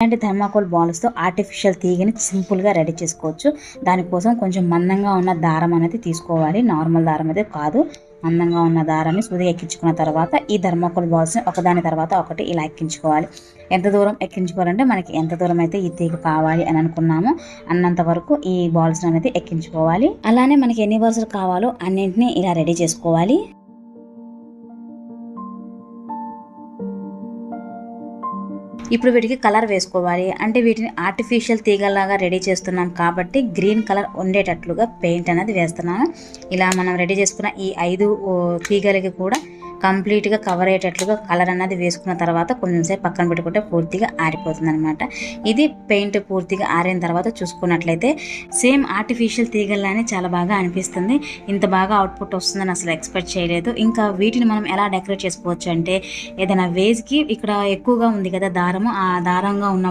ఇలాంటి thermocol బాల్స్తో artificial తీగని సింపుల్గా రెడీ చేసుకోవచ్చు. దానికోసం కొంచెం మందంగా ఉన్న దారం అనేది తీసుకోవాలి, నార్మల్ దారం అయితే కాదు. మందంగా ఉన్న దారాన్ని సూదిగా ఎక్కించుకున్న తర్వాత ఈ థర్మాకోల్ బాల్స్ని ఒకదాని తర్వాత ఒకటి ఇలా ఎక్కించుకోవాలి. ఎంత దూరం ఎక్కించుకోవాలంటే మనకి ఎంత దూరం అయితే ఈ తీగ కావాలి అని అనుకున్నామో అన్నంత వరకు ఈ బాల్స్ అనేది ఎక్కించుకోవాలి. అలానే మనకి ఎన్ని బాల్స్ కావాలో అన్నింటినీ ఇలా రెడీ చేసుకోవాలి. ఇప్పుడు వీటికి కలర్ వేసుకోవాలి. అంటే వీటిని ఆర్టిఫిషియల్ తీగలాగా రెడీ చేస్తున్నాం కాబట్టి గ్రీన్ కలర్ ఉండేటట్లుగా పెయింట్ అనేది వేస్తున్నాను. ఇలా మనం రెడీ చేసుకున్న ఈ 5 తీగలకి కూడా కంప్లీట్గా కవర్ అయ్యేటట్లుగా కలర్ అన్నది వేసుకున్న తర్వాత కొంచెంసేపు పక్కన పెట్టుకుంటే పూర్తిగా ఆరిపోతుంది అనమాట. ఇది పెయింట్ పూర్తిగా ఆరిన తర్వాత చూసుకున్నట్లయితే సేమ్ ఆర్టిఫిషియల్ తీగల్లానే చాలా బాగా అనిపిస్తుంది. ఇంత బాగా అవుట్పుట్ వస్తుందని అసలు ఎక్స్పెక్ట్ చేయలేదు. ఇంకా వీటిని మనం ఎలా డెకరేట్ చేసుకోవచ్చు అంటే ఏదైనా వేజ్కి ఇక్కడ ఎక్కువగా ఉంది కదా దారము, ఆ దారంగా ఉన్న